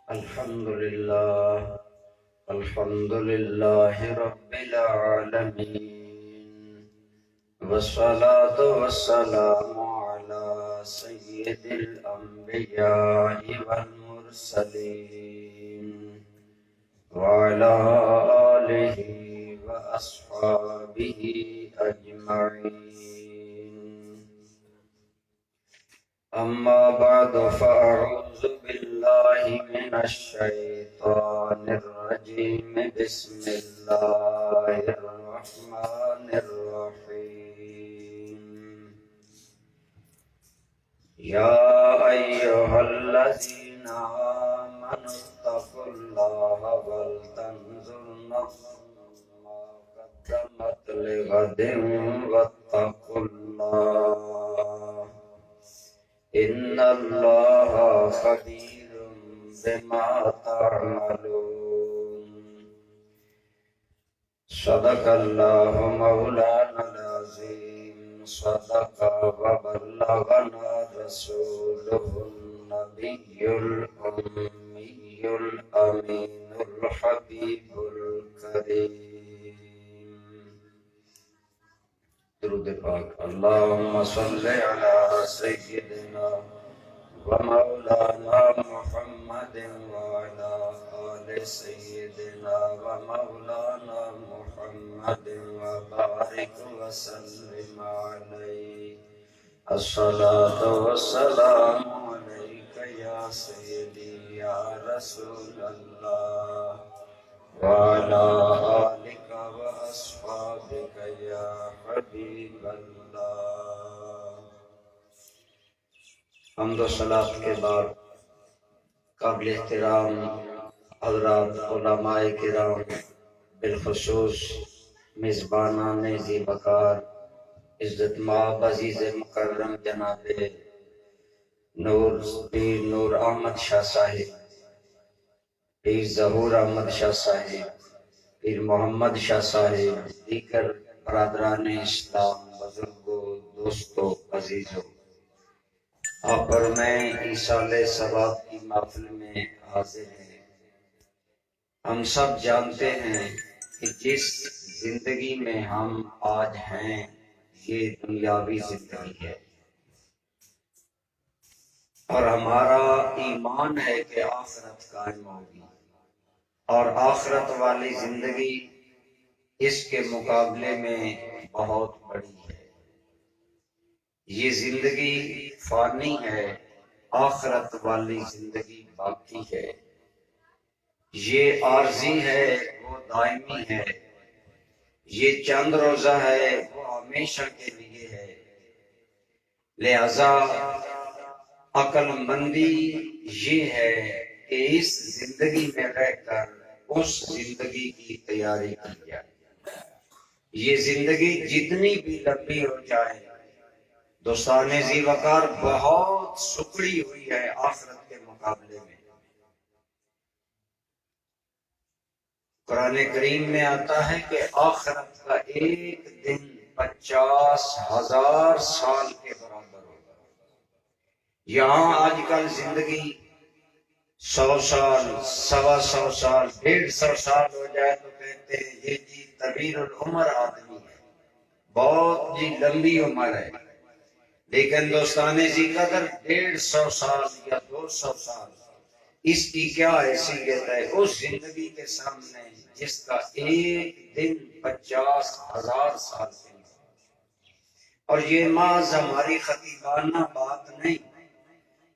الحمد لله رب العالمين، والصلاة والسلام على سيد الأنبياء والمرسلين، وعلى آله وأصحابه أجمعين. أما بعد، فأعوذ بالله من الشيطان الرجيم. بسم الله الرحمن الرحيم. يا أيها الذين آمنوا اتقوا الله ولتنظر نفس ما قدمت لغد واتقوا الله إن الله خبير بما تعملون. صدق الله مولانا العظيم، صدق وبلغنا رسوله النبي الأمي الأمين الحبيب الكريم. درود پاک. اللهم صل على سيدنا ومولانا محمد وعلى آل سيدنا ومولانا محمد وبارك وسلم عليه. الصلاة والسلام عليك يا سيدي يا رسول الله، وعلى آلك وأصحابك يا حبيب الله. حمد و صلاۃ کے بعد قابل احترام حضرات علماء کرام، بالخصوص میزبانان ذی وقار عزت مآب عزیز مکرم جناب پیر نور احمد شاہ صاحب، پیر ظہور احمد شاہ صاحب، پیر محمد شاہ صاحب، دیگر برادران اسلام، بزرگوں، دوستوں، عزیزوں، آپ اور میں ایصال ثواب کی محفل میں حاضر ہیں۔ ہم سب جانتے ہیں کہ جس زندگی میں ہم آج ہیں یہ دنیاوی زندگی ہے، اور ہمارا ایمان ہے کہ آخرت قائم ہوگی، اور آخرت والی زندگی اس کے مقابلے میں بہت بڑی ہے۔ یہ زندگی فانی ہے، آخرت والی زندگی باقی ہے۔ یہ عارضی ہے، وہ دائمی ہے۔ یہ چند روزہ ہے، وہ ہمیشہ کے لیے ہے۔ لہذا عقل مندی یہ ہے کہ اس زندگی میں رہ کر اس زندگی کی تیاری کی جائے۔ یہ زندگی جتنی بھی لمبی ہو جائے، دوستان ذی وقار بہت سکڑی ہوئی ہے آخرت کے مقابلے میں۔ قرآن کریم میں آتا ہے کہ آخرت کا ایک دن 50,000 سال کے برابر ہوگا۔ یہاں آج کل زندگی 100 سال، 125 سال، 150 سال ہو جائے تو کہتے ہیں یہ جی طویل العمر آدمی ہے، بہت جی لمبی عمر ہے۔ لیکن دوستان ذی قدر 150 سال یا 200 سال اس کی کیا حیثیت ہے اس زندگی کے سامنے جس کا ایک دن 50,000 سال سے۔ اور یہ محض ہماری خطیبانہ بات نہیں،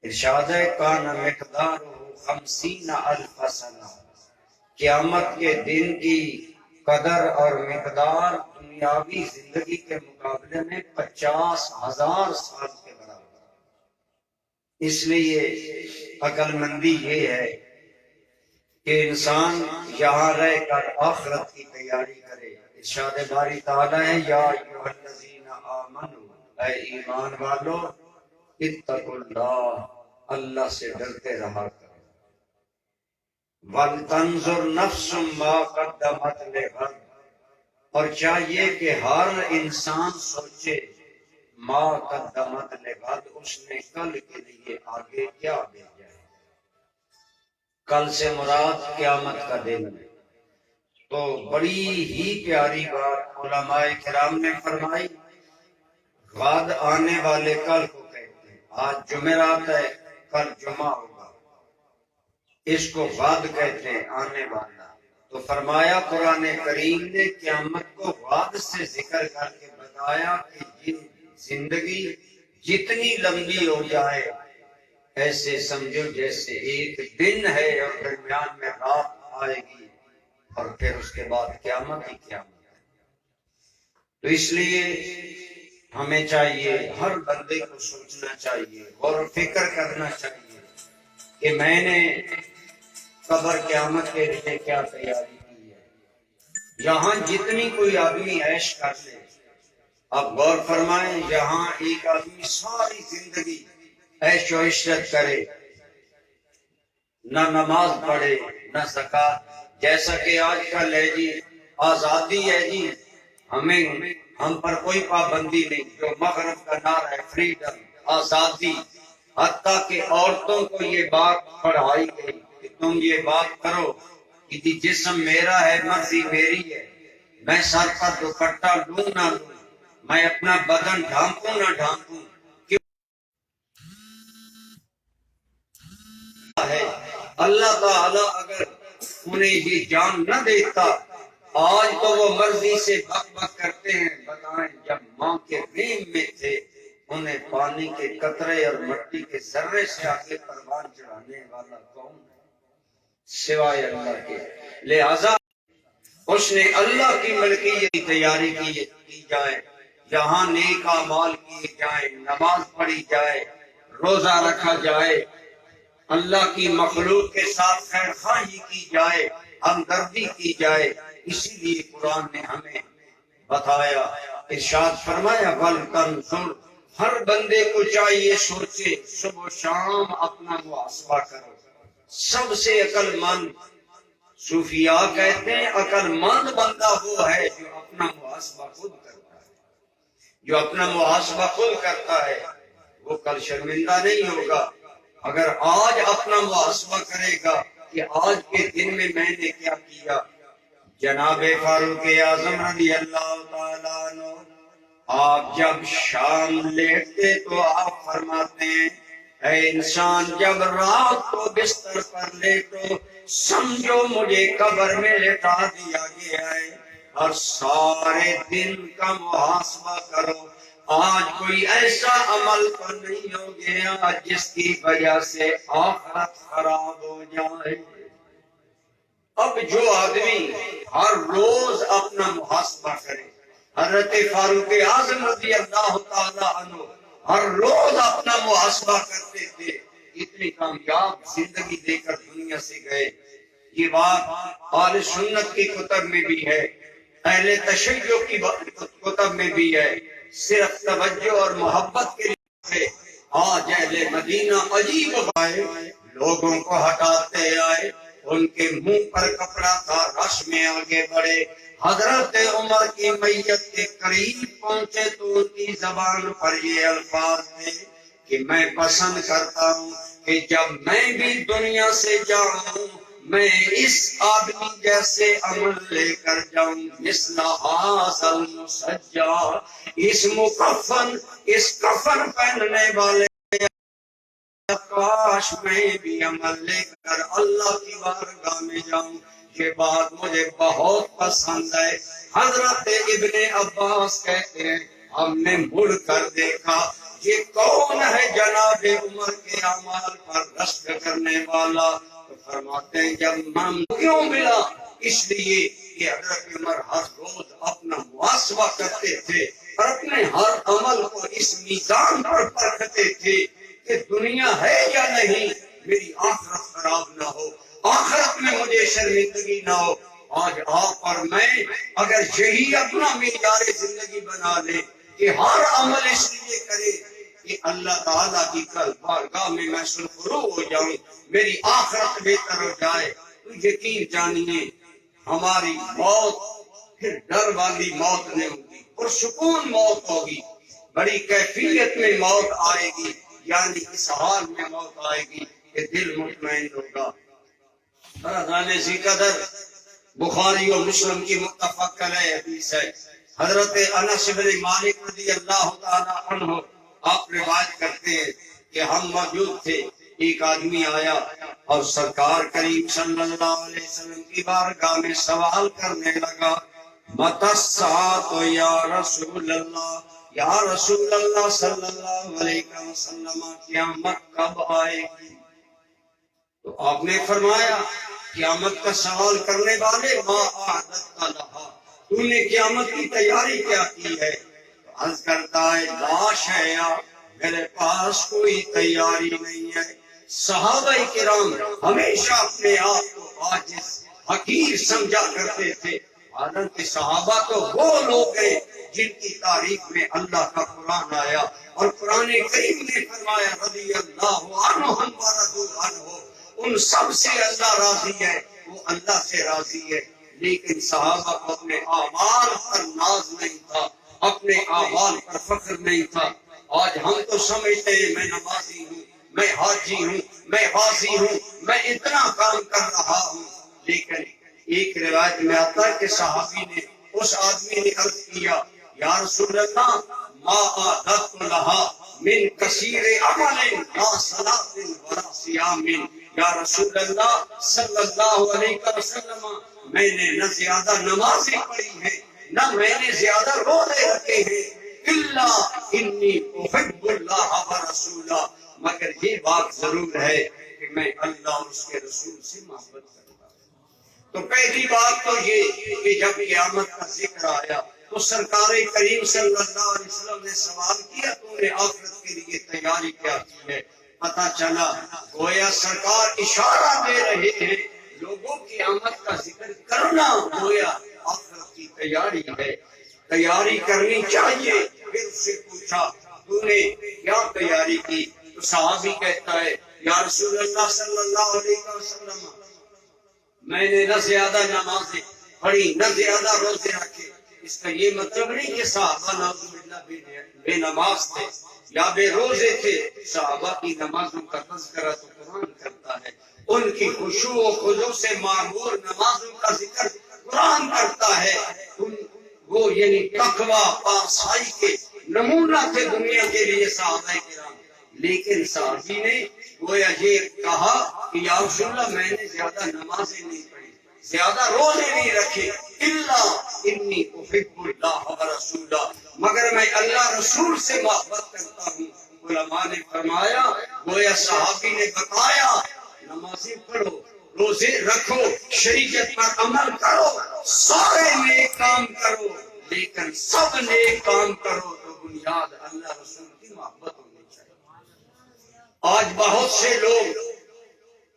ارشاد ہے کان مقدار 50,000 سنہ، قیامت کے دن کی قدر اور مقدار دنیاوی زندگی کے مقابلے میں 50,000 سال کے برابر۔ اس لیے عقل مندی یہ ہے کہ انسان یہاں رہ کر آخرت کی تیاری کرے۔ ارشاد باری تعالیٰ ہے یا ایھا الذین آمنو، اے ایمان والو، اتقوا اللہ، اللہ سے ڈرتے رہا کرو۔ وَلْتَنْظُرْ نَفْسٌ مَا قَدَّمَتْ لِغَدٍ، اور چاہیے کہ ہر انسان سوچے ما قدمت لغد، اس نے کل کے لیے آگے کیا بھیجا ہے۔ کل سے مراد قیامت کا دن ہے۔ تو بڑی ہی پیاری بات علماء کرام نے فرمائی، غد آنے والے کل کو کہتے ہیں۔ آج جمعرات ہے، کل جمعہ ہوگا، اس کو غد کہتے ہیں، آنے والا۔ تو فرمایا قرآن کریم نے قیامت کو غد سے ذکر کر کے بتایا کہ یہ زندگی جتنی لمبی ہو جائے ایسے سمجھو جیسے ایک دن ہے اور درمیان میں رات آئے گی اور پھر اس کے بعد قیامت ہی قیامت ہے۔ تو اس لیے ہمیں چاہیے، ہر بندے کو سوچنا چاہیے اور فکر کرنا چاہیے کہ میں نے قبر قیامت کے لیے کیا تیاری کی ہے۔ یہاں جتنی کوئی آدمی عیش کر لے، اب غور فرمائیں، یہاں ایک آدمی ساری زندگی عیش و عشرت کرے، نہ نماز پڑھے نہ زکات، جیسا کہ آج کل ہے جی، آزادی ہے جی، ہم پر کوئی پابندی نہیں، جو مغرب کا نعرہ ہے فریڈم، آزادی، حتیٰ کہ عورتوں کو یہ بات پڑھائی گئی کہ تم یہ بات کرو کہ جسم میرا ہے، مرضی میری ہے، میں سر پر دوپٹہ لوں نہ لوں، میں اپنا بدن ڈھانپوں نہ ڈھانپوں، ہے اللہ تعالی اگر انہیں یہ جان نہ دیتا، آج تو وہ مرضی سے بک بک کرتے ہیں۔ بتائیں جب ماں کے رحم میں تھے، انہیں پانی کے قطرے اور مٹی کے ذرے سے آگے پروان چڑھانے والا کون ہے سوائے اللہ کے؟ لہذا اس نے اللہ کی ملکیت کی تیاری کی جائے، یہاں نیک اعمال کیے جائیں، نماز پڑھی جائے، روزہ رکھا جائے، اللہ کی مخلوق کے ساتھ خیر خواہی کی جائے، ہمدردی کی جائے۔ اسی لیے قرآن نے ہمیں بتایا، ارشاد فرمایا وَلْتَنْظُرْ، ہر بندے کو چاہیے سوچے، صبح و شام اپنا محاسبہ کرو۔ سب سے عقل مند صوفیاء کہتے ہیں عقل مند بندہ وہ ہے جو اپنا محاسبہ خود کرتا ہے، جو اپنا محاسبہ خود کرتا ہے وہ کل شرمندہ نہیں ہوگا۔ اگر آج اپنا محاسبہ کرے گا کہ آج کے دن میں نے کیا کیا۔ جناب فاروق اعظم رضی اللہ تعالیٰ عنہ، آپ جب شام لیٹتے تو آپ فرماتے ہیں اے انسان جب رات کو بستر پر لیٹو سمجھو مجھے قبر میں لٹا دیا گیا ہے، اور سارے دن کا محاسبہ کرو، آج کوئی ایسا عمل تو نہیں ہو گیا جس کی وجہ سے آخرت خراب ہو جائے۔ اب جو آدمی ہر روز اپنا محاسبہ کرے، حضرت فاروق اعظم رضی اللہ تعالی عنہ ہر روز اپنا محاسبہ کرتے تھے، اتنی کامیاب زندگی دے کر دنیا سے گئے۔ یہ بات اہل سنت کی کتب میں بھی ہے، اہل تشیع کی کتب میں بھی ہے، صرف توجہ اور محبت کے لیے آج اہل مدینہ عجیب آئے، لوگوں کو ہٹاتے آئے، ان کے منہ پر کپڑا تھا، رش میں آگے بڑھے، حضرت عمر کی میت کے قریب پہنچے تو ان کی زبان پر یہ الفاظ تھے کہ میں پسند کرتا ہوں کہ جب میں بھی دنیا سے جاؤں میں اس آدمی جیسے عمل لے کر جاؤں، مثل ھذا المسجع، اس مکفن، اس کفن پہننے والے، کاش میں بھی عمل لے کر اللہ کی بارگاہ میں جاؤں۔ یہ بات مجھے بہت پسند ہے۔ حضرت ابن عباس کہتے ہیں ہم نے مڑ کر دیکھا یہ کون ہے جناب عمر کے اعمال پر رشک کرنے والا، تو فرماتے ہیں جب ہم کیوں ملا، اس لیے کہ حضرت عمر ہر روز اپنا محاسبہ کرتے تھے اور اپنے ہر عمل کو اس میزان پر پرکھتے تھے کہ دنیا ہے یا نہیں، میری آخرت خراب نہ ہو، آخرت میں مجھے شرمندگی نہ ہو۔ آج آپ اور میں اگر یہی اپنا معیار زندگی بنا لیں کہ ہر عمل اس لیے کرے کہ اللہ تعالیٰ کی کل بارگاہ میں میں سرخرو ہو جاؤں، میری آخرت بہتر ہو جائے، تو یقین جانیے ہماری موت پھر ڈر والی موت نہیں ہوگی، پرسکون موت ہوگی، بڑی کیفیت میں موت آئے گی، یعنی اس حال میں موت آئے گی کہ دل مطمئن ہوگا برادران ذی قدر، بخاری اور مسلم کی متفق علیہ حدیث ہے۔ حضرت انس بن مالک رضی اللہ تعالی عنہ آپ روایت کرتے ہیں کہ ہم موجود تھے، ایک آدمی آیا اور سرکار کریم صلی اللہ علیہ وسلم کی بارگاہ میں سوال کرنے لگا، متی الساعۃ یا رسول اللہ، یا رسول اللہ صلی اللہ علیہ وسلم، قیامت کب آئے گی؟ تو آپ نے فرمایا، قیامت کا سوال کرنے والے، ما اعددت لہا، تو نے قیامت کی تیاری کیا کی ہے؟ تو عرض کرتا ہے، لا شیء، میرے پاس کوئی تیاری نہیں ہے۔ صحابہ کرام ہمیشہ اپنے آپ کو عاجز، حقیر سمجھا کرتے تھے، حالانکہ صحابہ تو وہ لوگ ہیں جن کی تعریف میں اللہ کا قرآن آیا، اور قرآن کریم نے فرمایا، رضی اللہ عنہم ورضوا عنہ، ان سب سے اللہ راضی ہے، وہ اللہ سے راضی ہے۔ لیکن صحابہ کو اپنے اعمال پر ناز نہیں تھا، اپنے اعمال پر فخر نہیں تھا۔ آج ہم تو سمجھتے ہیں میں نمازی ہوں، میں حاجی ہوں، میں غازی ہوں، میں اتنا کام کر رہا ہوں، لیکن ایک روایت میں آتا ہے کہ صحابی نے، اس آدمی نے عرض کیا، یا رسول اللہ، ما اعددت لہا من کثیر عمل لا صلاۃ ولا صیام، یا رسول اللہ صلی اللہ علیہ وسلم، میں نے نہ زیادہ نمازیں پڑھی ہیں، نہ میں نے زیادہ روزے رکھے ہیں، الا انی احب اللہ ورسولہ، مگر یہ بات ضرور ہے کہ میں اللہ اور اس کے رسول سے محبت کرتا ہوں۔ تو پہلی بات تو یہ کہ جب قیامت کا ذکر آیا تو سرکار کریم صلی اللہ علیہ وسلم نے سوال کیا، تو نے آخرت کے لیے تیاری کیا کی ہے؟ پتا چلا گویا سرکار اشارہ دے رہے ہیں، لوگوں قیامت کا ذکر کرنا گویا آخرت کی تیاری ہے، تیاری کرنی چاہیے۔ پھر اس سے پوچھا، تو نے کیا تیاری کی؟ تو صحابی کہتا ہے، یا رسول اللہ صلی اللہ علیہ وسلم، میں نے نہ زیادہ نمازیں پڑھی، نہ زیادہ روزے رکھے۔ اس کا یہ مطلب نہیں کہ صحابہ نعوذ باللہ بے نماز تھے یا بے روزے تھے۔ صحابہ کی نمازوں کا تذکرہ تو قرآن کرتا ہے، ان کی خشوع و خضوع سے معمور نمازوں کا ذکر قرآن کرتا ہے۔ وہ یعنی تقویٰ پارسائی کے نمونہ تھے دنیا کے لیے صحابہ کرام۔ لیکن صحابی نے گویا یہ کہا کہ یا رسول اللہ، میں نے زیادہ نمازیں نہیں پڑھی، زیادہ روزے نہیں رکھے، الا انی احب اللہ ورسولہ، مگر میں اللہ رسول سے محبت کرتا ہوں۔ علماء نے فرمایا، گویا صحابی نے بتایا، نمازیں پڑھو، روزے رکھو، شریعت پر عمل کرو، سارے نیک کام کرو، لیکن سب نیک کام کرو تو بنیاد اللہ رسول کی محبت ہونی چاہیے۔ آج بہت سے لوگ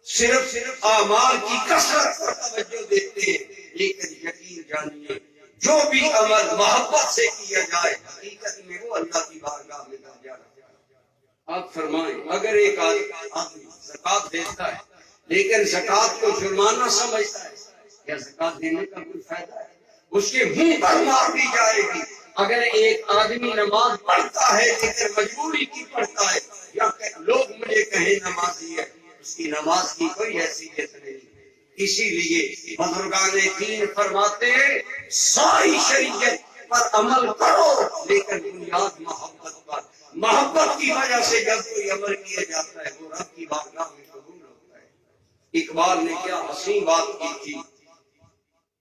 صرف اعمال کی کثرت پر توجہ دیتے ہیں، لیکن یقین جانیے جو بھی عمل محبت سے کیا جائے حقیقت میں وہ اللہ کی بارگاہ میں درجہ رکھتا ہے۔ آپ فرمائیں، اگر ایک آدمی زکات دیتا ہے لیکن زکات کو جرمانہ سمجھتا ہے، کیا زکات دینے کا کوئی فائدہ ہے؟ اس کے منہ پر مار دی جائے گی۔ اگر ایک آدمی نماز پڑھتا ہے لیکن مجبوری کی پڑھتا ہے، یا کہ لوگ مجھے کہیں نمازی ہے، اس کی نماز کی کوئی حیثیت نہیں۔ اسی لیے بزرگان دین فرماتے ہیں، ساری شریعت پر عمل کرو لیکن بنیاد محبت پر۔ محبت کی وجہ سے جب کوئی عمل کیا جاتا ہے وہ رب کی بارگاہ میں قبول ہوتا ہے۔ اقبال نے کیا حسین بات کی تھی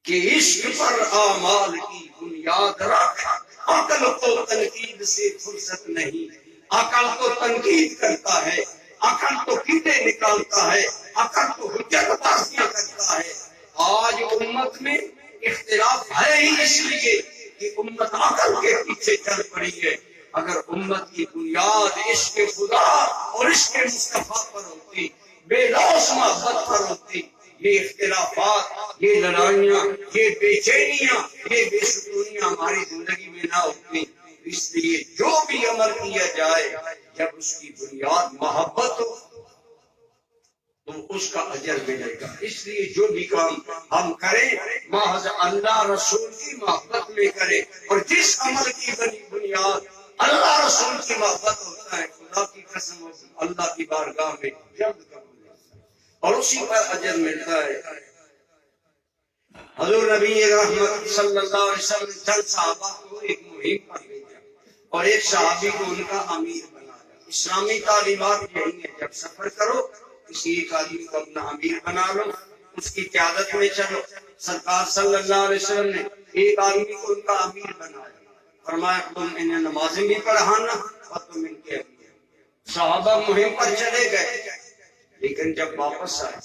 کہ عشق پر اعمال کی بنیاد رکھ، عقل کو تنقید سے فرصت نہیں، عقل تو تنقید کرتا ہے، عقل تو کیڑے نکالتا ہے، عقل تو حجت بازیاں کرتا ہے۔ آج امت میں اختلاف ہے ہی اس لیے کہ امت عقل کے پیچھے چل پڑی ہے۔ اگر امت کی بنیاد عشق خدا اور عشق مصطفیٰ پر ہوتی، بے لوث محبت پر ہوتی، یہ اختلافات، یہ لڑائیاں، یہ بے چینیاں، یہ بے سکونیاں ہماری زندگی میں نہ ہوتی۔ اس لیے جو بھی عمل کیا جائے جب اس کی بنیاد محبت ہو تو اس کا اجر ملے گا۔ اس لیے جو بھی کام ہم کریں محض اللہ رسول کی محبت میں کریں، اور جس عمل کی بنیاد اللہ رسول کی محبت ہوتا ہے، خدا کی قسم اللہ کی بارگاہ میں جلد قبول ہوتا ہے۔ اور اسی پر اجر ملتا ہے۔ حضور نبی رحمت صلی اللہ علیہ وسلم نے چند صحابہ کو ایک مہم پر بھیجا اور ایک صحابی کو ان کا امیر بنایا۔ اسلامی تعلیمات یہی ہے، جب سفر کرو کسی ایک آدمی کو اپنا امیر بنا لو، اس کی قیادت میں چلو۔ سرکار صلی اللہ علیہ وسلم نے ایک آدمی کو ان کا امیر بنایا، فرمایا تم انہیں نمازیں بھی پڑھانا اور تم ان کے امیر۔ صحابہ مہم پر چلے گئے، لیکن جب واپس آئے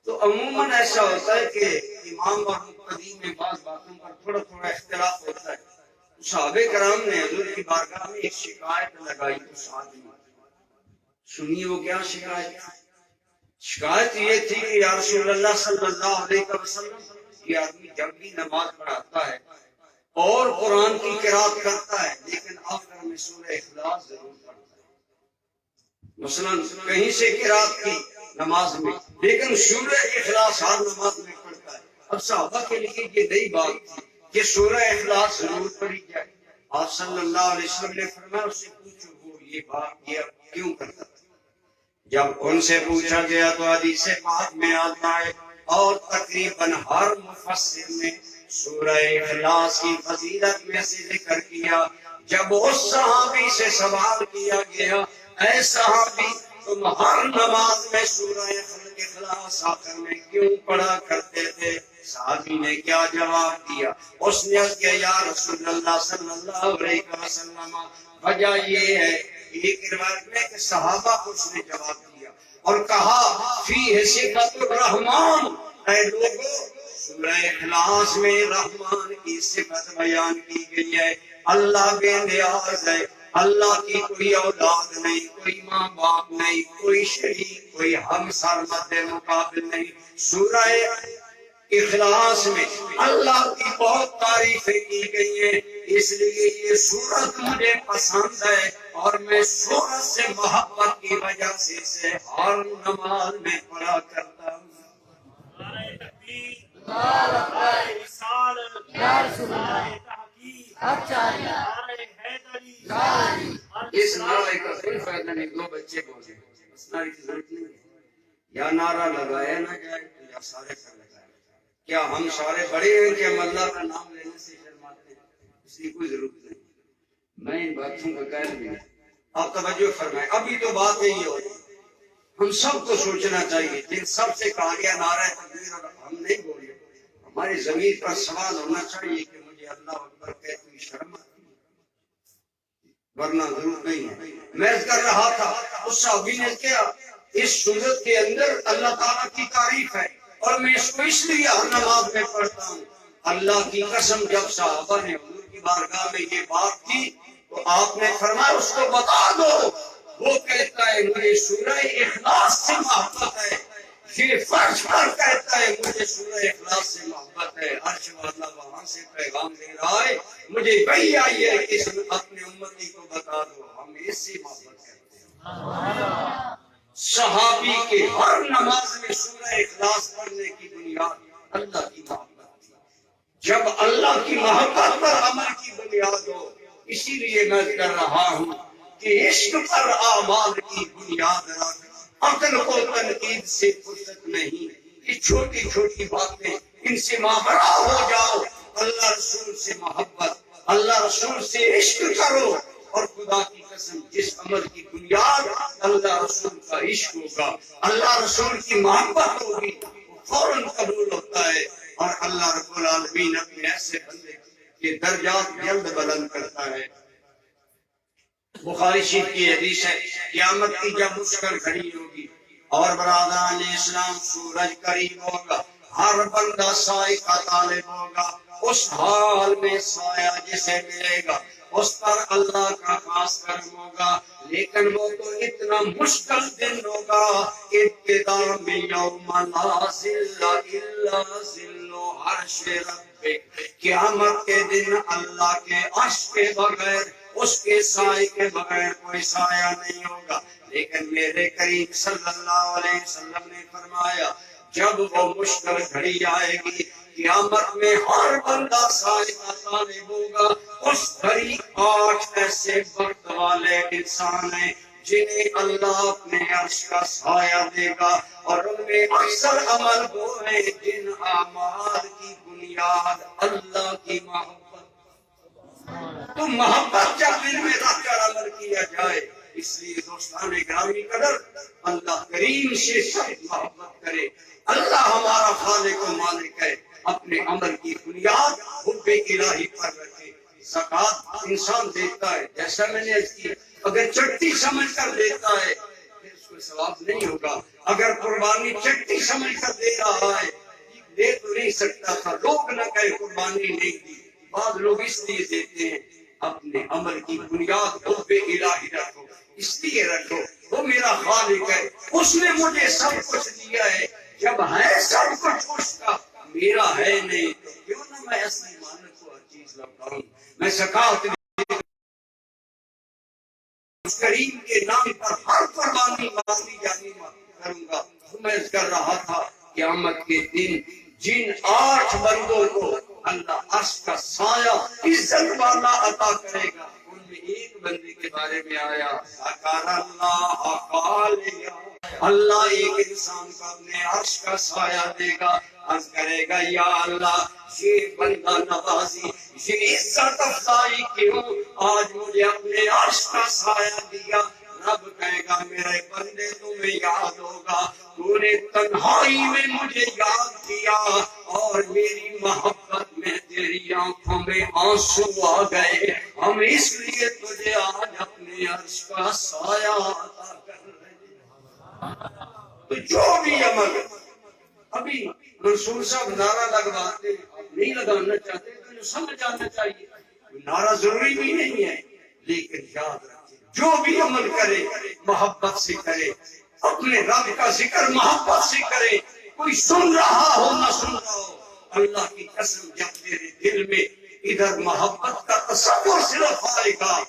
تو عموماً ایسا ہوتا ہے کہ امام اور مقتدی میں بعض باتوں پر تھوڑا تھوڑا اختلاف ہوتا ہے۔ صحابہ کرام نے حضور کی بارگاہ میں ایک شکایت لگائی تو صحابی سنیے وہ کیا شکایت تھی۔ شکایت یہ تھی کہ یا رسول اللہ صلی اللہ علیہ وسلم، یہ آدمی جب بھی نماز پڑھاتا ہے اور قرآن کی قرات کرتا ہے لیکن آخر میں سورہ اخلاص ضرور پڑھتا ہے۔ مثلاً کہیں سے قرات کی نماز میں لیکن سورہ اخلاص ہر نماز میں پڑھتا ہے۔ اب صحابہ کے لیے یہ نئی بات تھی کہ سورہ اخلاص ضرور پڑھی جائے۔ آپ صلی اللہ علیہ وسلم نے فرمایا اس سے پوچھو وہ یہ بات یہ کیوں کرتا تھا۔ جب ان سے پوچھا گیا تو حدیث پاک میں آتا ہے اور تقریباً ہر مفسر نے سورہ اخلاص کی فضیلت میں سے ذکر کیا۔ جب اس صحابی سے سوال کیا گیا اے صحابی تم ہر نماز میں سورہ اخلاص آخر میں کیوں پڑھا کرتے تھے، صحابی نے کیا جواب دیا؟ اس نے کہا یا رسول اللہ صلی اللہ علیہ وسلم وجہ یہ ہے، ایک روایت میں کہ صحابہ کو اس نے جواب دیا اور کہا فیہ صفت الرحمن، اے لوگو سورہ اخلاص میں رحمان کی صفت بیان کی گئی ہے۔ اللہ بے نیاز ہے، اللہ کی کوئی اولاد نہیں، کوئی ماں باپ نہیں، کوئی شریک، کوئی ہمسر مد مقابل نہیں۔ سورہ اخلاص میں اللہ کی بہت تعریفیں کی گئی ہیں، اس لیے یہ سورت مجھے پسند ہے اور میں سورت سے محبت کی وجہ سے اسے ہر نماز میں پڑھا کرتا ہوں۔ اس نعرے کا کوئی فائدہ نہیں، دو بچے بولے اس نعرے کی ضرورت نہیں ہے، یا نعرہ لگایا نہ جائے یا سارے کر لگائے۔ کیا ہم سارے بڑے ہیں کہ ہم اللہ کا نام لینے سے شرماتے ہیں؟ اس کی کوئی ضرورت نہیں۔ میں ان باتوں کا قائل بھی نہیں۔ آپ توجہ فرمائیں، ابھی تو بات یہی ہو رہی ہے، ہم سب کو سوچنا چاہیے جن سب سے کہا گیا نعرہ تکبیر اور ہم نہیں بولے، ہماری ضمیر پر سوال ہونا چاہیے کہ مجھے اللہ اکبر کہتے ہوئے شرم آتی ہے، ورنہ ضرورت نہیں ہے۔ میں کر رہا تھا اس صحابی نے کیا اس صورت کے اندر اللہ تعالیٰ کی تعریف ہے اور میں اس کو اس لیے ہر نماز میں پڑھتا ہوں۔ اللہ کی قسم جب صحابہ نے حضور کی بارگاہ میں یہ بات کی تو آپ نے فرمایا اس کو بتا دو، وہ کہتا ہے مجھے سورہ اخلاص سے محبت ہے، یہ فرش پر کہتا ہے مجھے سورہ اخلاص سے محبت ہے، عرش والا وہاں سے پیغام دے رہا ہے مجھے وہی آئی ہے کہ اپنے امتی کو بتا دو ہم اس سے محبت کرتے ہیں۔ صحابی کے ہر نماز میں سورہ اخلاص پڑھنے کی بنیاد اللہ کی محبت تھی۔ جب اللہ کی محبت پر عمل کی بنیاد ہو، اسی لیے میں کر رہا ہوں کہ عشق پر اعمال کی بنیاد رکھ، عقل کو تنقید سے فرصت نہیں، یہ چھوٹی چھوٹی باتیں ان سے ماورا ہو جاؤ، اللہ رسول سے محبت، اللہ رسول سے عشق کرو اور خدا کی قسم جس عمل کی بنیاد اللہ رسول کا عشق ہوگا، اللہ رسول کی محبت ہوگی، وہ فوراً قبول ہوتا ہے اور اللہ رب العالمین اپنے ایسے بندے کے درجات جلد بلند کرتا ہے۔ بخاری شریف کی حدیث ہے قیامت کی جب مشکل کھڑی ہوگی اور برادران اسلام سورج قریب ہوگا، ہر بندہ سائے کا طالب ہوگا، اس حال میں سایہ جسے ملے گا اس پر اللہ کا خاص کرم ہوگا، لیکن وہ تو اتنا مشکل دن ہوگا، ابتدا میں یوم لا ظل الا ظل عرش ربک، قیامت کے دن اللہ کے عرش کے بغیر، اس کے سائے کے بغیر کوئی سایہ نہیں ہوگا۔ لیکن میرے کریم صلی اللہ علیہ وسلم نے فرمایا جب وہ مشکل گھڑی آئے گی قیامت میں ہر بندہ سائے کا طالب ہوگا، اس گھڑی 8 ایسے وقت والے انسان ہیں جنہیں اللہ اپنے عرش کا سایہ دے گا، اور ان میں اکثر عمل وہ ہیں جن اعمال کی بنیاد اللہ کی محبت۔ تو محبت جب دل میں رکھ کر عمل کیا جائے، اس لیے دوستان گرامی قدر، اللہ کریم سے سخت محبت کرے۔ اللہ ہمارا خالق و مالک ہے، اپنے عمل کی بنیاد حب الہی پر رکھے۔ زکات انسان دیتا ہے، جیسا میں نے عرض کیا، اگر چٹی سمجھ کر دیتا ہے پھر اس کو ثواب نہیں ہوگا۔ اگر قربانی چٹی سمجھ کر دے رہا ہے، دے تو نہیں سکتا تھا، لوگ نہ کہے قربانی نہیں دی۔ بعض لوگ اس لیے دیتے ہیں، اپنے عمل کی بنیاد حب الہی رکھو، اس لیے رکھو وہ میرا خالق ہے، اس نے مجھے سب کچھ دیا ہے۔ جب ہے سب کچھ اس کا، میرا ہے نہیں، تو کیوں نہ میں اصلی مالک کو ہر چیز لوٹاؤں۔ میں زکات کریم کے نام پر ہر قربانی مالی جانی کروں گا۔ میں کر رہا تھا قیامت کے دن جن 8 بندوں کو اللہ عرش کا سایہ عزت والا عطا کرے گا، ان میں ایک بندے کے بارے میں آیا، اللہ ایک انسان کو اپنے عرش کا سایہ دے گا، عرض کرے گا یا اللہ یہ بندہ نوازی، یہ عزت افزائی کیوں، آج مجھے اپنے عرش کا سایہ دیا۔ رب کہے گا میرے بندے تمہیں یاد ہوگا، تو نے تنہائی میں مجھے یاد کیا اور میری محبت میں تیری آنکھوں میں آنسو آ گئے، ہم اس لیے تجھے آج اپنے عرش کا سایہ عطا کر رہے ہیں۔ تو جو بھی عمل ابھی رسول صاحب نعرہ لگواتے آپ نہیں لگانا چاہتے تو سمجھ آنا چاہیے، نعرہ ضروری بھی نہیں ہے، لیکن یاد رکھیں جو بھی عمل کرے محبت سے کرے، اپنے رب کا ذکر محبت سے کرے، کوئی سن رہا ہو نہ سن رہا ہو، اللہ کی قسم جب میرے دل میں ادھر محبت کا تصور صرف آئے گا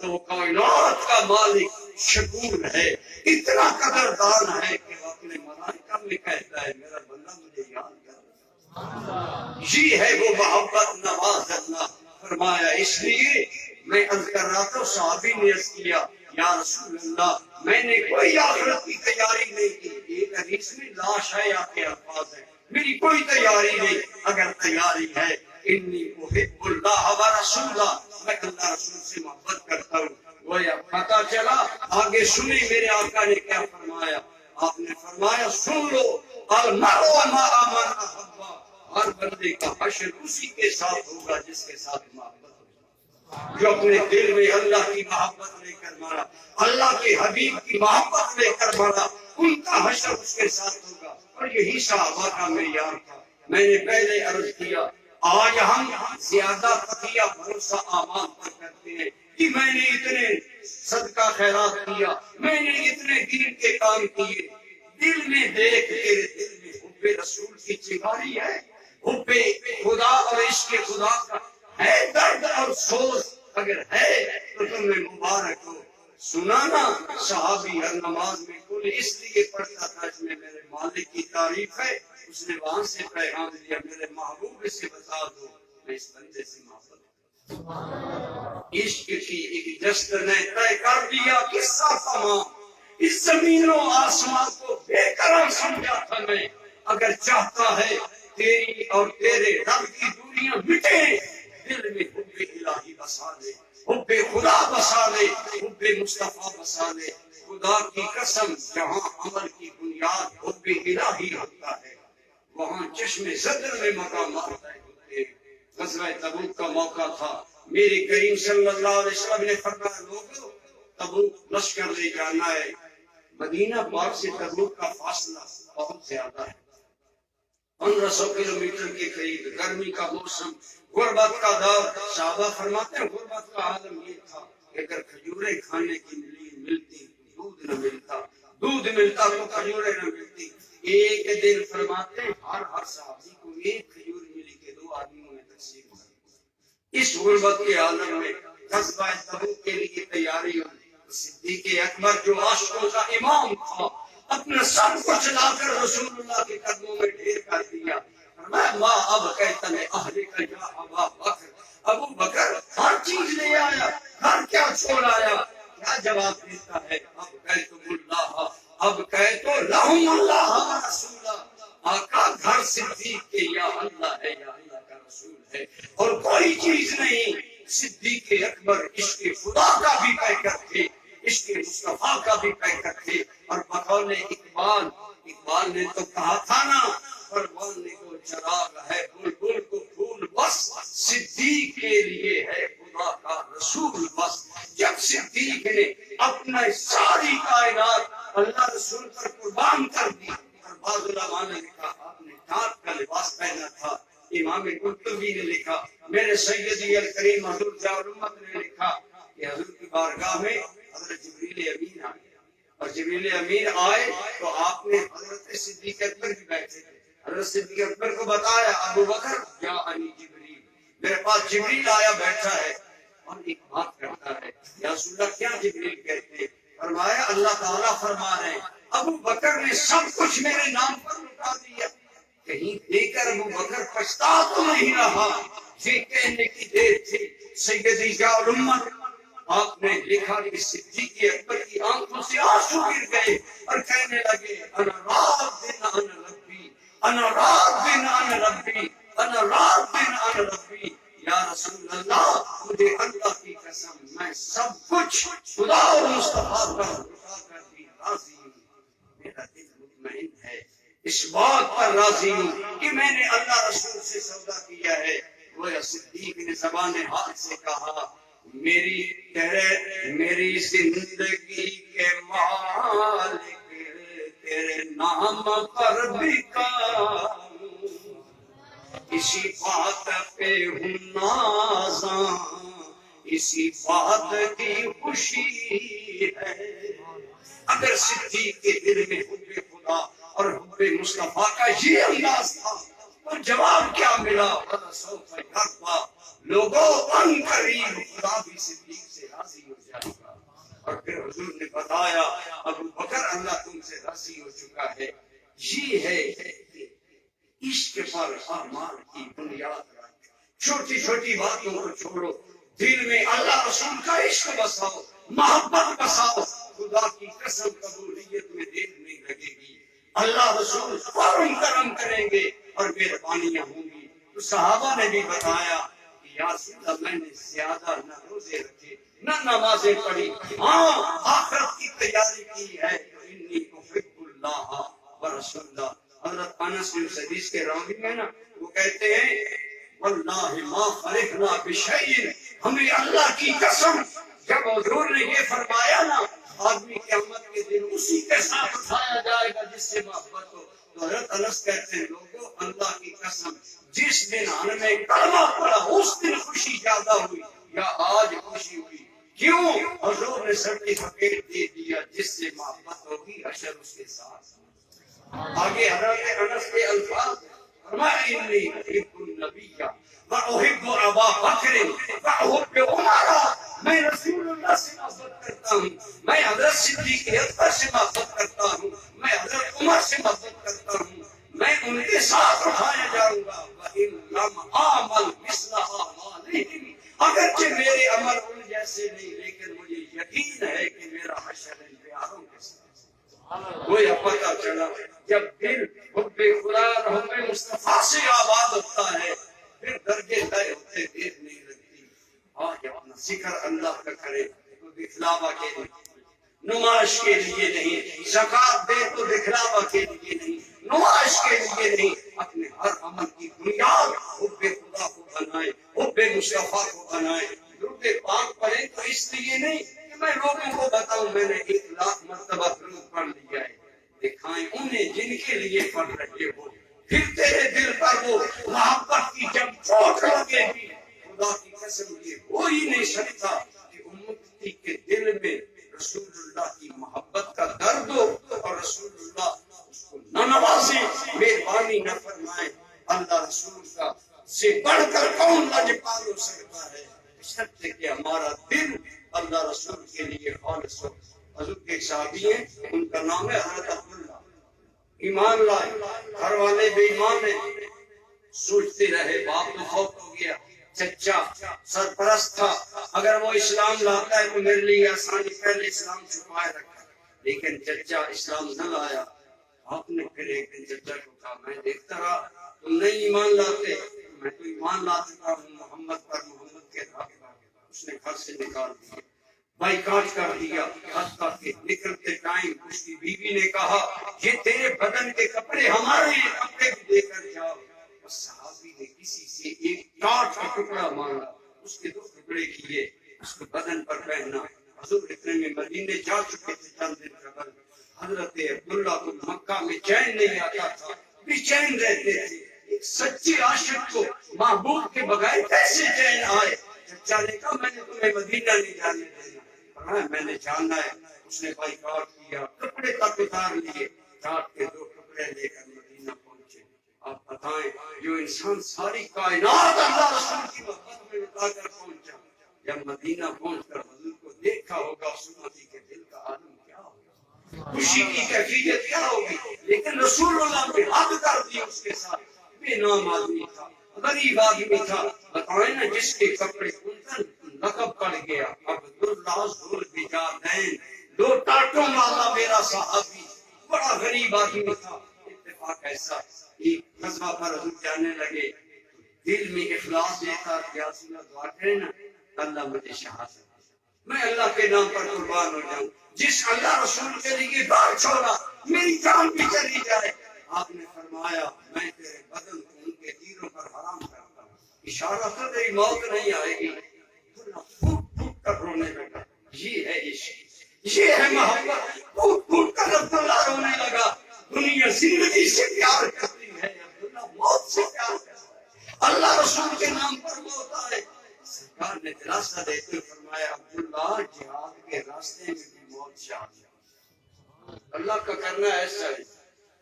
تو کائنات کا مالک شکور ہے، اتنا قدردان ہے کہ وہ اپنے ملائکہ میں کہتا ہے میرا بندہ مجھے یاد کر۔ یہ ہے وہ محبت نواز اللہ فرمایا۔ اس لیے میں عرض کر رہا تھا، صحابی نے عرض کیا یا رسول اللہ میں نے کوئی آخرت کی تیاری نہیں کی، ایک حدیث میں لا شیء کے الفاظ ہیں، میری کوئی تیاری نہیں، اگر تیاری ہے انی احب اللہ و رسولہ، میں اللہ رسول سے محبت کرتا ہوں۔ گویا پتا چلا، آگے سنیں میرے آقا نے کیا فرمایا، آپ نے فرمایا سن لو، المرء مع من احب، ہر بندے کا حشر اسی کے ساتھ ہوگا جس کے ساتھ محبت ہوگا۔ جو اپنے دل میں اللہ کی محبت لے کر مرا، اللہ کے حبیب کی محبت لے کر مرا، ان کا حشر اس کے ساتھ ہوگا۔ اور یہی صحابہ کا معیار تھا۔ میں نے پہلے عرض کیا آج ہم زیادہ تقیہ بھروسہ اعمال پر کرتے ہیں کہ میں نے اتنے صدقہ خیرات کیا، میں نے اتنے دین کے کام کیے، دل میں دیکھ تیرے دل میں حب رسول کی چنگاری ہے، حب خدا اور عشق خدا کا ہے درد اور افسوس، اگر ہے تو تمہیں مبارک ہو۔ سنانا صحابی ہر نماز میں کل اس لیے پڑھتا تھا اس میں میرے مالک کی تعریف ہے، اس نے وہاں سے پیغام دیا میرے محبوب سے بتا دو میں اس بندے سے محبت ہوں۔ عشق کی ایک جست نے طے کر دیا قصہ تمام، اس زمین و آسمان کو بے قرار سمجھا تھا میں، اگر چاہتا ہے تیری اور تیرے رب کی دوریاں مٹے، دل میں حب الہی بسا لے، حب خدا بسا لے، حب مصطفیٰ بسا لے۔ خدا کی قسم جہاں عمل کی بنیاد حب الہی ہوتا ہے وہاں چشم زدر میں مقامات طے ہوتے ہیں۔ غزوہ تبوک کا موقع تھا، میرے کریم صلی اللہ علیہ وسلم نے فرمایا لوگوں تبوک لشکر لے جانا ہے، مدینہ پاک سے تبوک کا فاصلہ بہت زیادہ ہے، 1500 کلومیٹر کے قریب، گرمی کا موسم، غربت کا دور۔ صحابہ فرماتے ہیں غربت کا عالم یہ تھا کہ اگر کھجوریں کھانے کی ملتی دودھ نہ ملتا، دودھ ملتا تو کھجوریں نہ ملتی۔ ایک دن فرماتے ہیں ہر صحابی کو ایک کھجور ملی کہ 2 آدمیوں نے تقسیم کر۔ اس غربت کے عالم میں غزوہ تبوک کے لیے تیاری ہوئی۔ صدیق اکبر جو عاشقوں کا امام تھا اپنا سب کچھ لا کر رسول اللہ کے قدموں میں ڈھیر کر دیا۔ فرمایا ماں اب کہتا ہے اہل کا یا ابا بکر، ابو بکر ہر چیز لے آیا، گھر کیا چھوڑ آیا، کیا جواب دیتا ہے؟ اب کہتم اللہ، اب کہتو لہم اللہ و رسولہ، آقا گھر صدیق کے یا اللہ ہے یا اللہ کا رسول ہے، اور کوئی چیز نہیں۔ صدیق اکبر عشق خدا کا بھی پیکر تھے، عشق مصطفیٰ کا بھی پیکر تھے، اور بقول اقبال نے تو کہا تھا نا، پروان کو چراغ ہے بلبل کو پھول بس، صدیق کے لیے ہے خدا کا رسول بس۔ جب صدیق نے اپنا ساری کائنات اللہ رسول پر قربان کر دی، اور بعض علماء نے لکھا آپ نے ٹاٹ کا لباس پہنا تھا، امام قرطبی نے لکھا، میرے سیدی الکریم حضور ضیاء الامت نے لکھا کہ حضور کی بارگاہ میں حضرت جبریل امین آئے، اور جبریل امین آئے تو آپ نے حضرت صدیق اکبر بھی بیٹھے تھے، حضرت صدیق اکبر کو بتایا ابو بکر جاءنی جبریل، میرے پاس جبریل آیا بیٹھا ہے اور ایک بات کرتا ہے، یا رسول اللہ کیا جبریل کہتے ہیں؟ فرمایا اللہ تعالیٰ فرما رہے ہیں ابو بکر نے سب کچھ میرے نام پر لٹا دیا، کہیں دے کر ابو بکر پچھتا تو نہیں رہا، یہ کہنے کی دیر تھی سیدی ضیاء الامت آپ نے لکھا کہ صدیق اکبر کی آنکھوں سے آنسو گر گئے اور کہنے لگے انا راضٍ عن ربی، انا راضٍ عن ربی، انا راضٍ عن ربی، یا رسول اللہ مجھے اللہ کی قسم میں سب کچھ خدا اور مصطفیٰ پر لٹا کر بھی راضی ہوں، میرا دل مطمئن ہے، اس بات پر راضی ہوں کہ میں نے اللہ رسول سے سودا کیا ہے۔ وہ صدیق نے زبان حال سے کہا میری زندگی کے مالک تیرے نام پر بکا، اسی بات پہ ہوں نازاں، اسی بات کی خوشی ہے۔ اگر صدیق کے دل میں حب خدا اور حب مصطفیٰ کا یہ انداز تھا تو جواب کیا ملا؟ لوگوں ان قریب خدا بھی صدیق سے راضی ہو جائے گا۔ اور پھر حضور نے بتایا ابو بکر اللہ تم سے راضی ہو چکا ہے، یہ ہے کہ عشق پر اعمال کی بنیاد رکھ، چھوٹی چھوٹی باتوں کو چھوڑو، دل میں اللہ رسول کا عشق بساؤ، محبت بساؤ، خدا کی قسم قبولیت میں دیر نہیں لگے گی، اللہ رسول فوراً کرم کریں گے اور مہربانیاں ہوں گی۔ تو صحابہ نے بھی بتایا کہ یا رسول اللہ میں نے زیادہ نہ روزے رکھے نہ نمازیں پڑھی، ہاں آخرت کی تیاری کی ہے، تو انی احب اللہ ورسولہ۔ حضرت انس بن حدیث کے راوی ہیں نا، وہ کہتے ہیں واللہ ما فرحنا بشیء، ہمیں اللہ کی قسم جب حضور نے یہ فرمایا نا آدمی قیامت کے دن اسی کے ساتھ اٹھایا جائے گا جس سے محبت ہو، تو حضرت انس کہتے ہیں لوگوں اللہ کی قسم جس دن ہمیں کلمہ پڑا اس دن خوشی زیادہ ہوئی یا آج خوشی ہوئی؟ کیوں؟ حضور نے سرٹیفکیٹ دے دیا جس سے محبت ہوگی حشر اس کے ساتھ۔ آگے حضرت انس کے الفاظ فرمایا انی احب النبی واحب ابا بکر واحب عمر، میں رسول اللہ سے محبت کرتا ہوں، میں حضرت صدیق اکبر سے محبت کرتا ہوں، میں حضرت عمر سے محبت کرتا ہوں، میں ان کے ساتھ اٹھایا جاؤں گا۔ وَإِن لَمْ أَعْمَلْ مِثْلَ أَعْمَالِهِمْ، اگرچہ میرے عمل ان جیسے نہیں لیکن مجھے یقین ہے کہ میرا حشر ان پیاروں کے ساتھ۔ گویا پتہ چلا جب دل حب خدا اور حب مصطفیٰ سے آباد ہوتا ہے پھر درجے طے ہوتے دیر نہیں لگتی۔ آج اپنا ذکر اللہ کا کرے تو دکھلاوا کے لیے، نمائش کے لیے نہیں، زکات دے تو دکھلاوا کے لیے نہیں، نمائش کے لیے نہیں، اپنے ہر عمل کی بنیاد حب خدا کو بنائے، حب مصطفیٰ کو بنائے۔ درود پاک پڑھیں تو اس لیے نہیں کہ میں لوگوں کو بتاؤں میں نے 1,00,000 مرتبہ درود پڑھ لیا ہے، دکھائیں انہیں جن کے لیے پڑھ رہے ہو، پھر تیرے دل پر وہ محبت کی جب چوٹ لگے گی خدا کی قسم یہ ہو ہی نہیں سکتا کہ امتی کے دل میں رسول اللہ کی محبت کا درد ہو اور رسول اللہ اس کو نہ نوازے، مہربانی نہ فرمائے۔ اللہ رسول کا سے بڑھ کر کون لاجپال ہو سکتا ہے؟ شرط ہے کہ ہمارا دل اللہ رسول کے لیے خالص ہو۔ حضور کے صحابی ہیں، ان کا نام ہے حضرت عبداللہ، ایمان لائے، گھر والے بے ایمان ہیں، سوچتے رہے باپ تو فوت ہو گیا، چچا سرپرست تھا، اگر وہ اسلام لاتا ہے تو میرے لیے آسانی، پہلے اسلام چھپائے رکھا، لیکن چچا اسلام نہ لایا۔ آپ نے پھر ایک دن چچا کو کہا میں دیکھتا رہا تم نہیں ایمان لاتے، میں تو ایمان لا چکا ہوں محمد پر، محمد کے رب پر۔ اس نے گھر سے نکال دیا، بائیکاٹ کر دیا، حتیٰ کہ نکلتے ٹائم اس کی بیوی نے کہا یہ تیرے بدن کے کپڑے ہمارے ہیں، کپڑے بھی دے کر جاؤ۔ اور صحابی نے کسی سے ایک ٹاٹ کا ٹکڑا مانگا، اس کے 2 ٹکڑے کیے، اس کو بدن پر پہنا۔ حضور اتنے میں مدینے جا چکے تھے چند دن قبل۔ حضرت عبداللہ کو مکہ میں چین نہیں آتا تھا، بے چین رہتے تھے۔ ایک سچے عاشق کو محبوب کے بغیر کیسے چین آئے؟ چچا نے کہا میں نے تمہیں مدینہ نہیں جانے دینا، میں نے جانا ہے۔ اس نے بائیکاٹ کیا، کپڑے تک اتار لیے، ٹاٹ کے 2 ٹکڑے لے کر مدینہ پہنچے۔ آپ بتائیں جو انسان ساری کائنات اللہ رسول کی محبت میں لٹا کر پہنچا، جب مدینہ پہنچ کر حضور کو دیکھا ہوگا اس امتی کے دل کا عالم کیا ہوگا، خوشی کی کیفیت کیا ہوگی۔ لیکن رسول اللہ نے حد کر دی اس کے ساتھ۔ بے نام آدمی تھا، غریب آدمی تھا، بتائیں نا جس کے کپڑے کھلتن لقب پڑ گیا عبداللہ ذوالبجادین، 2 ٹاٹوں والا میرا صحابی، بڑا غریب آدمی تھا۔ اتفاق ایسا ایک غزوہ پر حضور جانے لگے، دل میں اخلاص دیتا کیا سنا دعا کرے نا اللہ مجھے شہادت، میں اللہ کے نام پر قربان ہو جاؤں، جس اللہ رسول کے لیے بار چھوڑا میری جان بھی چلی جائے۔ آپ نے فرمایا میں تیرے بدن کو ان کے تیروں پر حرام کرتا ہوں، اشارہ تھا تیری موت نہیں آئے گی۔ پھوٹ پھوٹ کر رونے لگا، یہ ہے عشق، یہ ہے محبت۔ پھوٹ پھوٹ کر عبداللہ رونے لگا، دنیا زندگی سے پیار کرتی ہے، عبداللہ موت سے پیار کرتا ہے، اللہ رسول کے نام پر موت آئے۔ سرکار نے دلاسا دیتے ہوئے فرمایا عبداللہ جہاد کے راستے میں بھی موت شامل ہے، اللہ کا کرنا ایسا ہے۔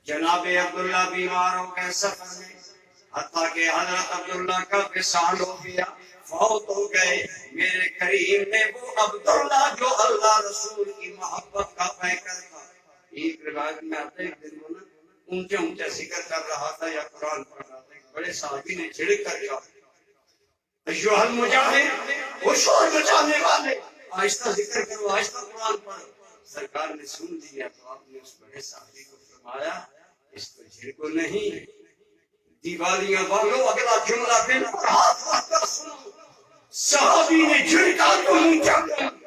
جناب عبداللہ بیمار ہو گئے سفر میں، حتیٰ کہ حضرت عبداللہ کا وصال ہو گیا، فوت ہو گئے۔ میرے کریم نے وہ عبداللہ جو اللہ رسول کی محبت کا پیکر تھا، ایک روایت میں آتا ہے ایک دن وہ نا اونچا اونچا ذکر کر رہا تھا یا قرآن پڑھ رہا تھا، بڑے صحابی نے جھڑک کر کہا ایھا المجاہد، وہ شور مچانے والے، آہستہ ذکر کرو، آہستہ قرآن پڑھو۔ سرکار نے سن لیا تو آپ نے اس بڑے صحابی کو فرمایا اس کو جھڑکو نہیں، دیوالیاں والو اگلا جملہ دل پر ہاتھ رکھ کر سنو۔ صحابی نے جھڑکا تو اونچا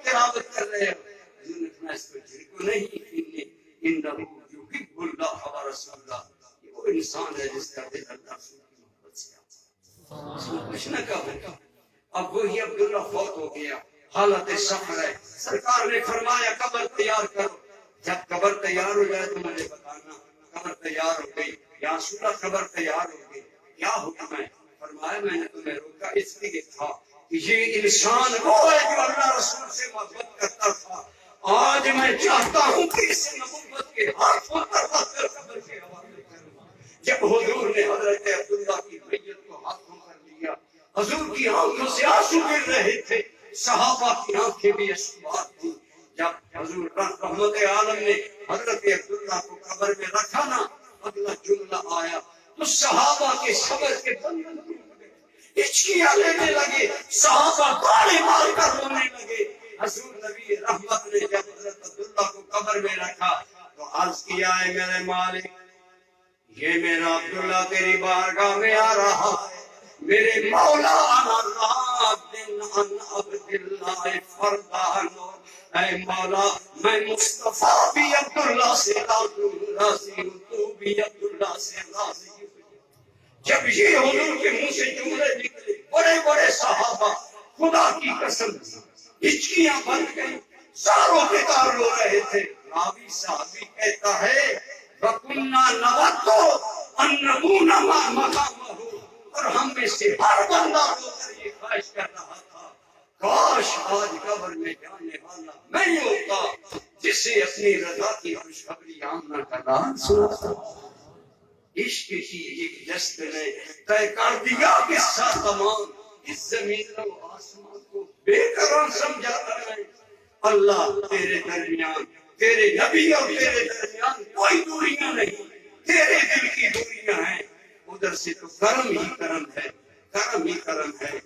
تلاوت کر رہے ہو، حضور نے فرمایا اس کو جھڑکو نہیں، انہ یحب اللہ و رسولہ، یہ وہ انسان ہے جس کا دل اللہ رسول کی محبت سے آتا ہے، اس کو کچھ نہ کہو۔ اب وہی عبداللہ فوت ہو گیا، حالت سفر ہے۔ سرکار نے فرمایا قبر تیار کرو، جب قبر تیار ہو جائے تو مجھے بتانا۔ قبر تیار ہو گئی، یا رسول اللہ قبر تیار ہو گئی، کیا حکم ہے؟ فرمایا میں نے تمہیں روکا اس لیے تھا کہ یہ انسان وہ ہے جو اللہ رسول سے محبت کرتا تھا، آج میں چاہتا ہوں کہ اس محبت کے ہاتھوں پر قبر کے حوالے کروں۔ جب حضور نے حضرت عبداللہ کی میت کو ہاتھوں پر لیا، حضور کی آنکھوں سے آنسو گر رہے تھے، صحابہ کی آنکھیں بھی اشکبار تھی۔ جب حضور رحمت عالم نے حضرت عبداللہ کو قبر میں رکھا نا، اگلا جملہ آیا تو صحابہ کے صبر کے بندھن ٹوٹ گئے، ہچکیاں لینے لگے، صحابہ گالی مار کر رونے لگے۔ حضور نبی رحمت نے جب حضرت عبداللہ کو قبر میں رکھا تو عرض کیا ہے میرے مالک یہ میرا عبداللہ تیری بارگاہ میں آ رہا ہے، میرے مولا انا راضٍ عن عبداللہ فردانو، اے مولا میں مصطفیٰ بھی عبداللہ سے راضی ہوں، تو بھی عبداللہ سے راضی ہوں۔ جب یہ حضور کے منہ سے جملے نکلے، بڑے بڑے صحابہ خدا کی قسم ہچکیاں بن گئی، زاروں کے تار رو رہے تھے۔ راوی صحابی کہتا ہے وَكُنَّا نَوَدُّ أَن نَّكُونَ مَعَهُ، اور ہم میں سے ہر بندہ رو کر یہ خواہش کر رہا تھا کاش آج قبر میں جانے والا میں ہوتا جسے اپنی رضا کی خوشخبری آمنہ کا نام سناتا۔ عشق کی ایک جست نے طے کر دیا قصہ تمام، اس زمین و آسمان کو بے قرار سمجھاتا ہے۔ اللہ تیرے درمیان، تیرے نبی اور تیرے درمیان کوئی دوریاں نہیں، تیرے دل کی دوریاں ہیں، ادھر سے تو کرم ہی کرم ہے، کرم ہی کرم ہے۔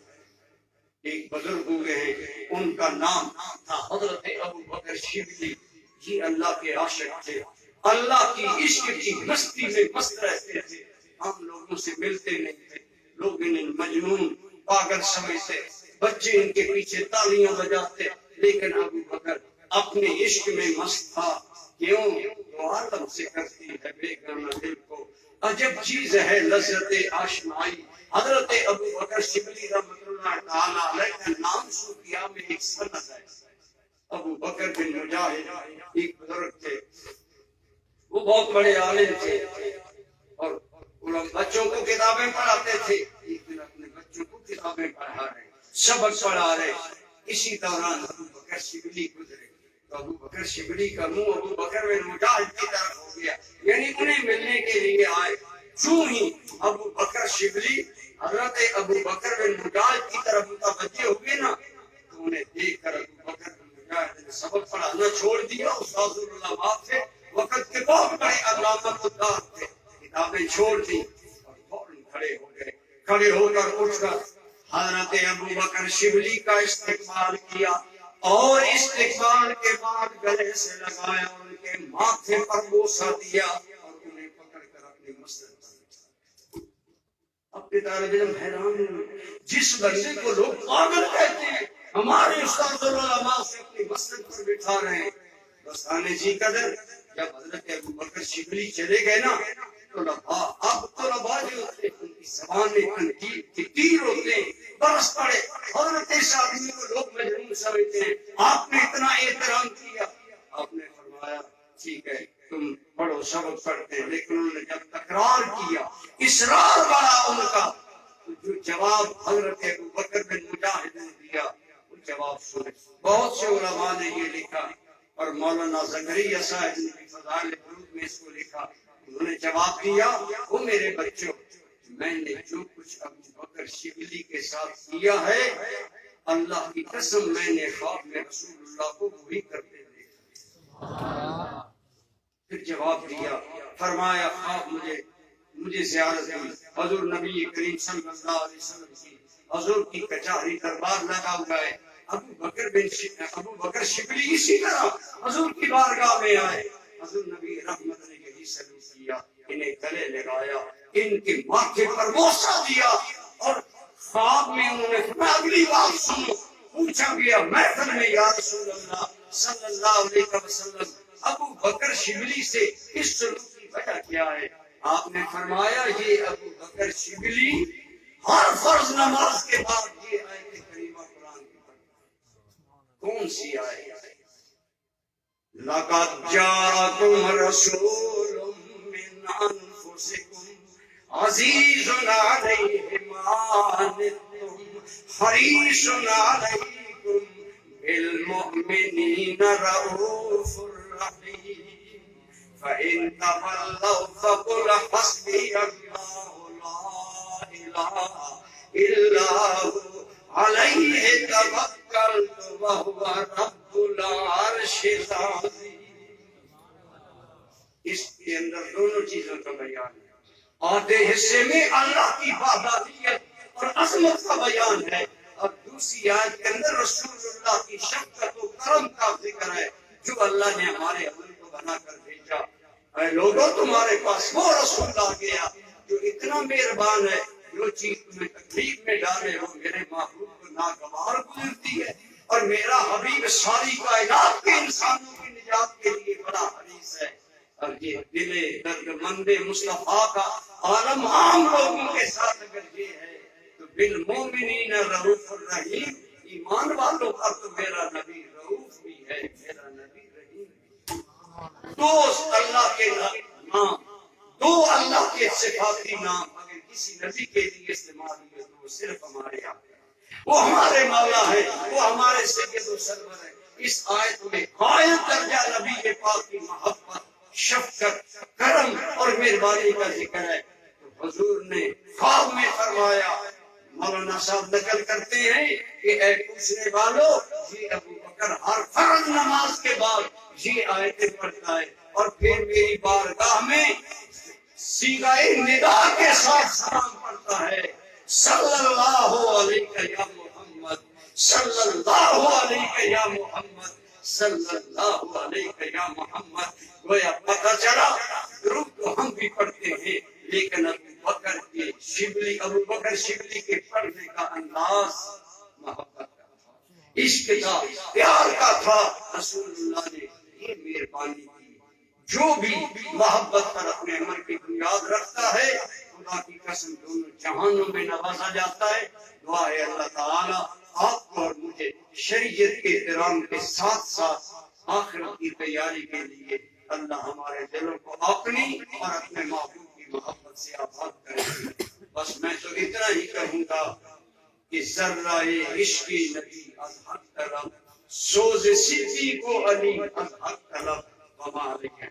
ایک بزرگ ہوئے ہیں، ان کا نام تھا حضرت ابو بکر شبلی. یہ اللہ کے عاشق تھے، اللہ کی عشق کی مستی میں مست رہتے تھے. ہم لوگوں سے ملتے نہیں تھے، لوگ انہیں مجنون پاگل سمجھتے، بچے ان کے پیچھے تالیاں بجاتے، لیکن ابو بکر اپنے عشق میں مست تھا. کیوں؟ وہ عالم سے کرتی ہے بیگانہ دل کو عجب چیز ہے لذت آشنائی. حضرت ابو بکر شبلی رحمۃ اللہ تعالی علیہ کا نام صوفیاء میں ایک سند ہے. ابو بکر بن مجاہد ایک بزرگ تھے، وہ بہت بڑے عالم تھے اور بچوں کو کتابیں پڑھاتے تھے. ایک دن اپنے بچوں کو کتابیں پڑھا رہے، سبق پڑھا رہے، اسی دوران ابو بکر شبلی گزرے. تو ابو بکر شبلی کا منہ ابو بکر بن مجاہد کی طرف ہو گیا، یعنی انہیں ملنے کے لیے آئے. چوں ہی ابو بکر شبلی حضرت ابو بکر بن مجاہد کی طرف متوجہ ہوئے نا، تو انہیں دیکھ کر ابو بکر بن مجاہد نے سبق پڑھانا چھوڑ دیا. استاد العلماء تھے، وقت کے بہت بڑے علامہ مدار تھے، کتابیں چھوڑ دی اور فوراً کھڑے ہو گئے. کھڑے ہو کر اٹھ کر حضرت ابو بکر شبلی کا استقبال کیا اور استقبال کے بعد گلے سے لگایا، ان کے ماتھے پر بوسہ دیا اور انہیں پکڑ کر اپنی مسجد پر بٹھایا. اپنے طالب علم حیران ہوئے، جس بندے کو لوگ پاگل کہتے ہیں ہمارے استاد العلماء سے اپنی مسجد پر بٹھا رہے ہیں. بس آنے جی قدر جب حضرت ابو بکر شبلی چلے گئے نا، اب طلباء جو ہوتے ہیں ان کی زبان میں تنقید کے تیر ہوتے ہیں، برس پڑے. حضرت اس آدمی کو لوگ مجنون سمجھتے ہیں، آپ نے اتنا احترام کیا. آپ نے فرمایا ٹھیک ہے تم پڑھو، سبق پڑھتے ہیں. لیکن انہوں نے جب تکرار کیا، اصرار بڑھا ان کا، تو جو جواب حضرت ابو بکر بن مجاہد نے دیا وہ جواب سنے. بہت سے علماء نے یہ لکھا اور مولانا زکریا صاحب نے بھی فضائل درود میں اس کو لکھا. انہوں نے جواب دیا، وہ میرے بچوں، میں نے جو کچھ ابو بکر شبلی کے ساتھ کیا ہے، اللہ کی قسم میں نے خواب میں رسول اللہ کو وہی کرتے دیکھا. پھر جواب دیا، فرمایا خواب مجھے زیارت ہوئی، حضور نبی کریم صلی اللہ علیہ وسلم کی حضور کی کچہری دربار لگا ہوا ہے. ابو بکر شبلی اسی طرح حضور کی بارگاہ میں آئے. حضور نبی رحمت نے یہی سلوک کیا، انہیں گلے لگایا، ان کے ماتھے پر بوسہ دیا اور خواب میں انہوں نے فرمایا اگلی بات سنو. پوچھا گیا محفل میں یا رسول اللہ صلی اللہ علیہ وسلم ابو بکر شبلی سے اس سلوک کی وجہ کیا ہے؟ آپ نے فرمایا یہ ابو بکر شبلی ہر فرض نماز کے بعد یہ آیت کریمہ قرآن کی پڑھتا ہے. کون سی آیت؟ لَقَدْ جَاءَكُمْ رَسُولٌ مِّنْ أَنفُسِكُمْ عَزِيزٌ عَلَيْهِ مَا عَنِتُّمْ حَرِيصٌ عَلَيْكُمْ بِالْمُؤْمِنِينَ رَءُوفٌ رَحِيمٌ فَإِن تَوَلَّوْا فَقُلْ حَسْبِيَ اللَّهُ لَا إِلَٰهَ إِلَّا هُوَ عَلَيْهِ تَوَكَّلْتُ وَهُوَ رَبُّ الْعَرْشِ الْعَظِيمِ. اس کے اندر دونوں چیزوں کا بیان ہے. آدھے حصے میں اللہ کی وحدانیت اور عظمت کا بیان ہے اور دوسری آیت کے اندر رسول اللہ کی شفقت و کرم کا ذکر ہے جو اللہ نے ہمارے عمل کو بنا کر بھیجا. اے لوگوں تمہارے پاس وہ رسول آ گیا جو اتنا مہربان ہے، جو چیز تمہیں تکلیف میں ڈالے وہ میرے محبوب کو ناگوار گزرتی ہے، اور میرا حبیب ساری کائنات کے انسانوں کی نجات کے لیے بڑا حریص ہے. اور یہ دل درد مند مصطفیٰ کا عالم عام لوگوں کے ساتھ اگر یہ ہے تو بالمومنین رؤوف الرحیم، ایمان والوں کا تو میرا نبی رؤوف بھی ہے، میرا نبی رحیم بھی. دوست اللہ کے نام، دو اللہ کے صفاتی نام اگر کسی نبی کے لیے استعمال ہوئے تو وہ صرف ہمارے یہاں ہے. وہ ہمارے مولا ہے، وہ ہمارے سید و سرور ہے. اس آیت میں غایت درجہ نبی پاک کی محبت، شفقت، کرم اور مہربانی کا ذکر ہے. تو حضور نے خواب میں فرمایا، مولانا صاحب نقل کرتے ہیں کہ اے پوچھنے والوں، یہ ابو بکر ہر فرض نماز کے بعد یہ آیتیں پڑھتا ہے اور پھر میری بارگاہ میں صیغہ ندا کے ساتھ سلام پڑھتا ہے، صلی اللہ علیہ یا محمد محمد صلی اللہ علیہ یا محمد. گویا پتہ چلا درود تو ہم بھی پڑھتے ہیں لیکن ابو بکر شبلی کے پڑھنے کا انداز محبت کا تھا، عشق کا، پیار کا تھا. رسول اللہ نے یہ مہربانی کی. جو بھی محبت پر اپنے عمل کی بنیاد رکھتا ہے خدا کی قسم دونوں جہانوں میں نوازا جاتا ہے. دعا ہے اللہ تعالیٰ آپ کو اور مجھے شریعت کے احترام کے ساتھ ساتھ آخرت کی تیاری کے لیے اللہ ہمارے دلوں کو اپنی اور اپنے محبوب کی محبت سے آباد کرے. بس میں تو اتنا ہی کہوں گا کہ ذرہ عشق نبی از حق طلب، سوز صدیق و علی از حق طلب. وما علیہ